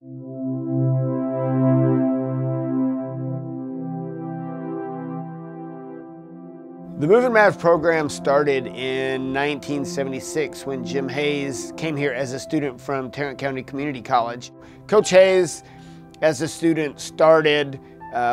The Moving Mavs program started in 1976 when Jim Hayes came here as a student from Tarrant County Community College. Coach Hayes, as a student, started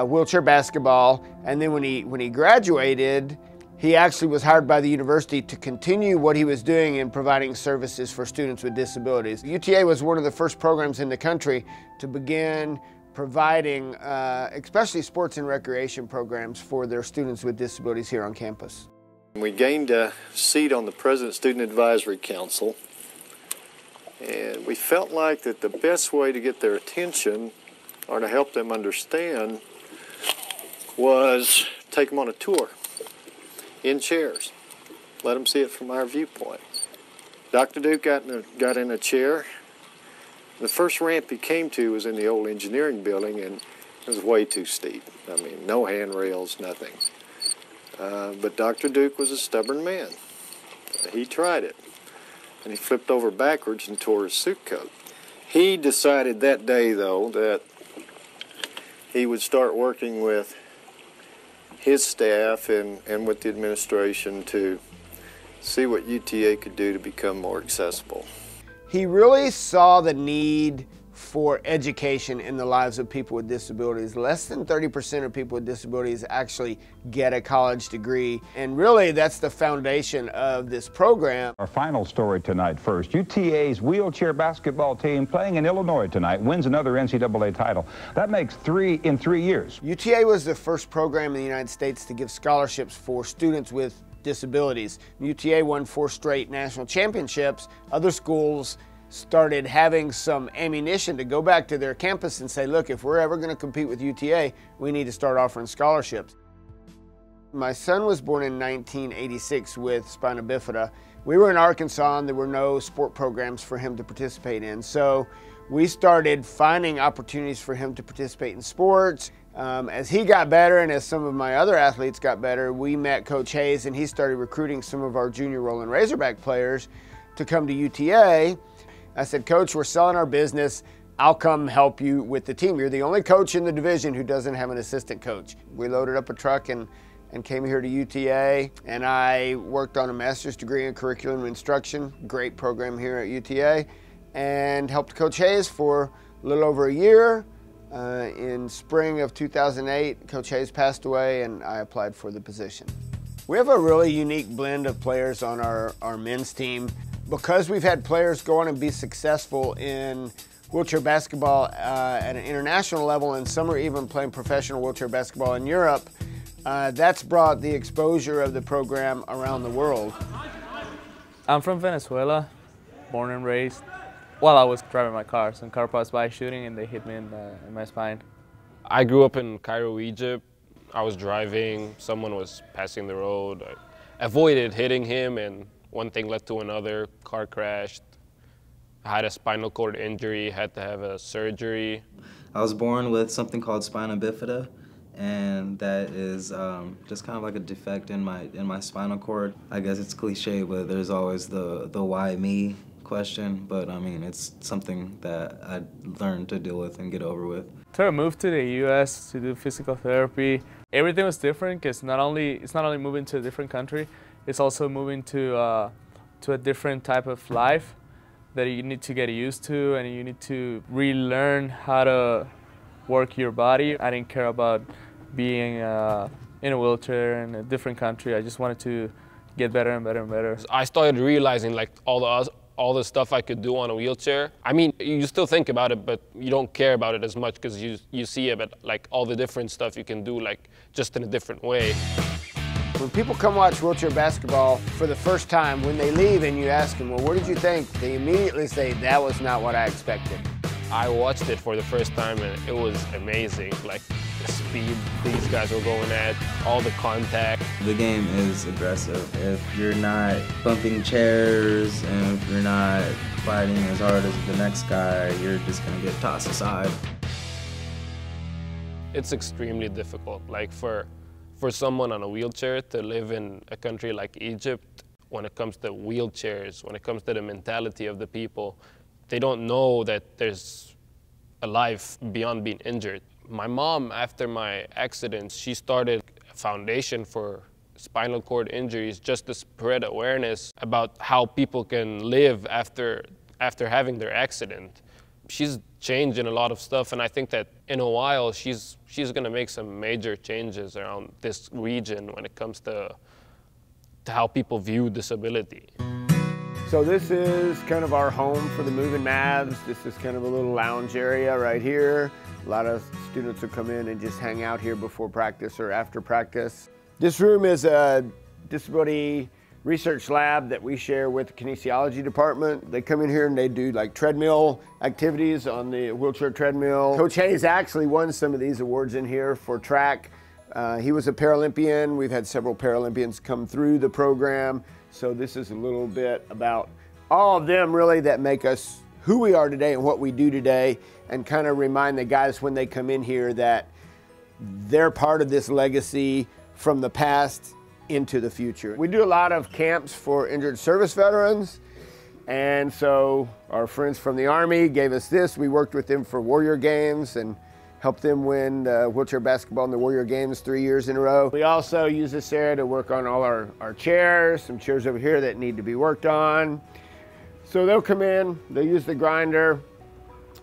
wheelchair basketball, and then when he graduated, he actually was hired by the university to continue what he was doing in providing services for students with disabilities. UTA was one of the first programs in the country to begin providing especially sports and recreation programs for their students with disabilities here on campus. We gained a seat on the President's Student Advisory Council, and we felt like that the best way to get their attention or to help them understand was take them on a tour in chairs, let them see it from our viewpoint. Dr. Duke got in a chair. The first ramp he came to was in the old engineering building, and it was way too steep. I mean, no handrails, nothing. But Dr. Duke was a stubborn man. He tried it, and he flipped over backwards and tore his suit coat. He decided that day, though, that he would start working with his staff and with the administration to see what UTA could do to become more accessible. He really saw the need for education in the lives of people with disabilities. Less than 30% of people with disabilities actually get a college degree, and really that's the foundation of this program. Our final story tonight first. UTA's wheelchair basketball team playing in Illinois tonight wins another NCAA title. That makes 3 in 3 years. UTA was the first program in the United States to give scholarships for students with disabilities. UTA won 4 straight national championships. Other schools started having some ammunition to go back to their campus and say, look, if we're ever going to compete with UTA, we need to start offering scholarships. My son was born in 1986 with spina bifida. We were in Arkansas and there were no sport programs for him to participate in. So we started finding opportunities for him to participate in sports. As he got better and as some of my other athletes got better, we met Coach Hayes and he started recruiting some of our junior Rolling Razorback players to come to UTA. I said, Coach, we're selling our business. I'll come help you with the team. You're the only coach in the division who doesn't have an assistant coach. We loaded up a truck and came here to UTA, and I worked on a master's degree in curriculum instruction, great program here at UTA, and helped Coach Hayes for a little over a year. In spring of 2008, Coach Hayes passed away and I applied for the position. We have a really unique blend of players on our men's team. Because we've had players go on and be successful in wheelchair basketball at an international level, and some are even playing professional wheelchair basketball in Europe, that's brought the exposure of the program around the world. I'm from Venezuela, born and raised. While I was driving my car, some car passed by shooting and they hit me in my spine. I grew up in Cairo, Egypt. I was driving, someone was passing the road. I avoided hitting him and one thing led to another, car crashed. I had a spinal cord injury, had to have a surgery. I was born with something called spina bifida, and that is just kind of like a defect in my spinal cord. I guess it's cliche, but there's always the why me question, but I mean, it's something that I learned to deal with and get over with. So I moved to the US to do physical therapy. Everything was different because it's not only moving to a different country, it's also moving to a different type of life that you need to get used to, and you need to relearn how to work your body. I didn't care about being in a wheelchair in a different country. I just wanted to get better and better and better. I started realizing like all the stuff I could do on a wheelchair. I mean, you still think about it, but you don't care about it as much because you see it, but like all the different stuff you can do, like just in a different way. When people come watch wheelchair basketball for the first time, when they leave and you ask them, well, what did you think? They immediately say, that was not what I expected. I watched it for the first time and it was amazing. Like the speed these guys were going at, all the contact. The game is aggressive. If you're not bumping chairs and if you're not fighting as hard as the next guy, you're just gonna get tossed aside. It's extremely difficult. Like for someone on a wheelchair to live in a country like Egypt, when it comes to wheelchairs, when it comes to the mentality of the people, they don't know that there's a life beyond being injured. My mom, after my accident, she started a foundation for spinal cord injuries just to spread awareness about how people can live after having their accident. She's changing a lot of stuff, and I think that in a while she's gonna make some major changes around this region when it comes to how people view disability. So this is kind of our home for the moving Mavs. This is kind of a little lounge area right here. A lot of students will come in and just hang out here before practice or after practice. This room is a disability research lab that we share with the kinesiology department. They come in here and they do like treadmill activities on the wheelchair treadmill. Coach Hayes actually won some of these awards in here for track. He was a Paralympian. We've had several Paralympians come through the program. So this is a little bit about all of them really that make us who we are today and what we do today, and kind of remind the guys when they come in here that they're part of this legacy from the past into the future. We do a lot of camps for injured service veterans, and so our friends from the Army gave us this. We worked with them for Warrior Games and helped them win wheelchair basketball in the Warrior Games 3 years in a row. We also use this area to work on all our chairs, some chairs over here that need to be worked on. So they'll come in, they'll use the grinder,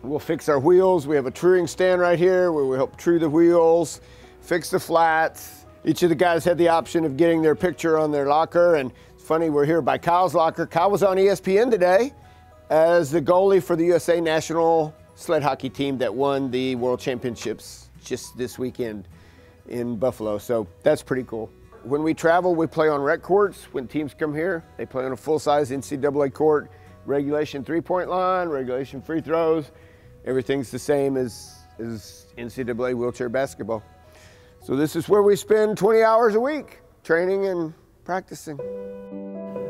we'll fix our wheels. We have a truing stand right here where we help true the wheels, fix the flats. Each of the guys had the option of getting their picture on their locker, and it's funny, we're here by Kyle's locker. Kyle was on ESPN today as the goalie for the USA national sled hockey team that won the World Championships just this weekend in Buffalo, so that's pretty cool. When we travel, we play on rec courts. When teams come here, they play on a full-size NCAA court, regulation three-point line, regulation free throws. Everything's the same as NCAA wheelchair basketball. So this is where we spend 20 hours a week, training and practicing.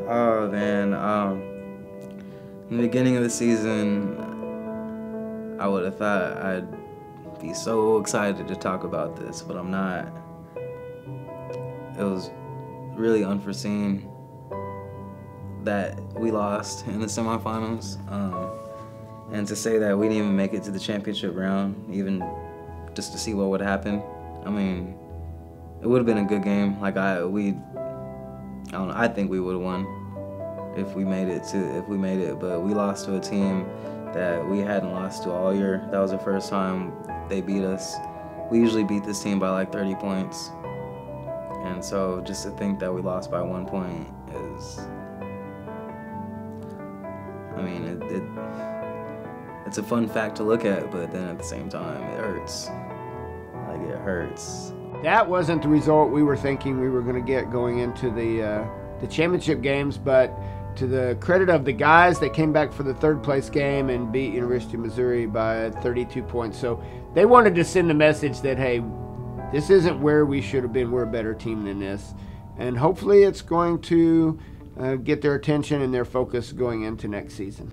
Oh man, in the beginning of the season, I would have thought I'd be so excited to talk about this, but I'm not. It was really unforeseen that we lost in the semifinals, and to say that we didn't even make it to the championship round, even just to see what would happen. I mean, it would have been a good game. Like I don't know, I think we would have won if we made it, but we lost to a team that we hadn't lost to all year. That was the first time they beat us. We usually beat this team by like 30 points. And so just to think that we lost by 1 point is, I mean, it's a fun fact to look at, but then at the same time, it hurts. Like, it hurts. That wasn't the result we were thinking we were going to get going into the championship games, but to the credit of the guys that came back for the third place game and beat University of Missouri by 32 points. So they wanted to send the message that, hey, this isn't where we should have been. We're a better team than this. And hopefully it's going to get their attention and their focus going into next season.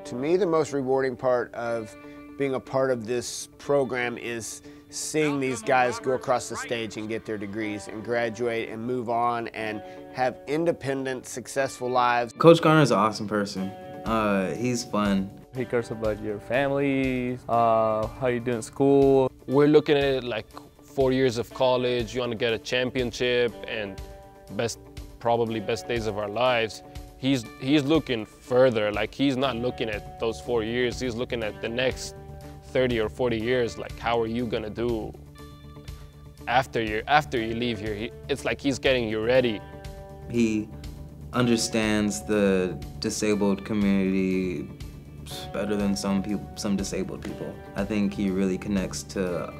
To me, the most rewarding part of being a part of this program is seeing these guys go across the stage and get their degrees and graduate and move on and have independent, successful lives. Coach Garner's an awesome person. He's fun. He cares about your family, how you do in school. We're looking at it like 4 years of college, you want to get a championship and probably best days of our lives. He's looking further, like he's not looking at those 4 years, he's looking at the next 30 or 40 years, like how are you gonna do after you leave here? It's like he's getting you ready. He understands the disabled community better than some disabled people. I think he really connects to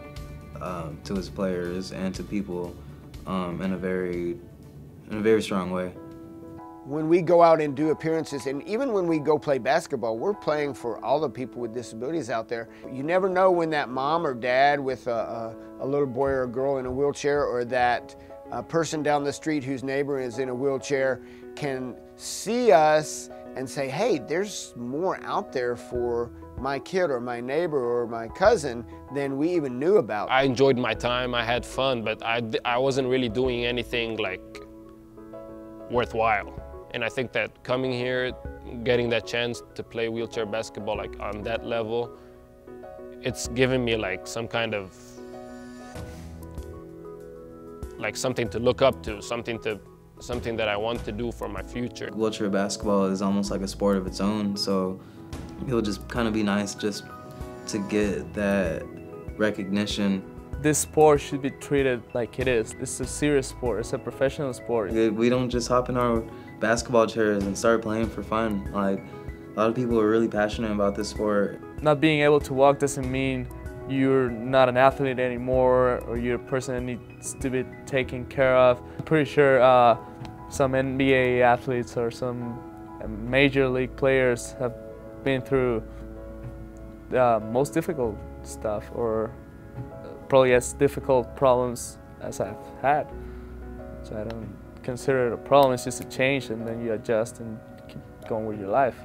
his players and to people in a very strong way. When we go out and do appearances, and even when we go play basketball, we're playing for all the people with disabilities out there. You never know when that mom or dad with a little boy or a girl in a wheelchair, or that person down the street whose neighbor is in a wheelchair can see us and say, hey, there's more out there for my kid or my neighbor or my cousin than we even knew about. I enjoyed my time, I had fun, but I wasn't really doing anything like worthwhile. And I think that coming here, getting that chance to play wheelchair basketball like on that level, it's given me like some kind of like something to look up to, something that I want to do for my future. Wheelchair basketball is almost like a sport of its own, so it'll just kind of be nice just to get that recognition. This sport should be treated like it is. It's a serious sport, it's a professional sport. We don't just hop in our basketball chairs and start playing for fun. Like, a lot of people are really passionate about this sport. Not being able to walk doesn't mean you're not an athlete anymore or you're a person that needs to be taken care of. I'm pretty sure some NBA athletes or some major league players have been through the most difficult stuff, or probably as difficult problems as I've had. So I don't consider it a problem, it's just a change, and then you adjust and keep going with your life.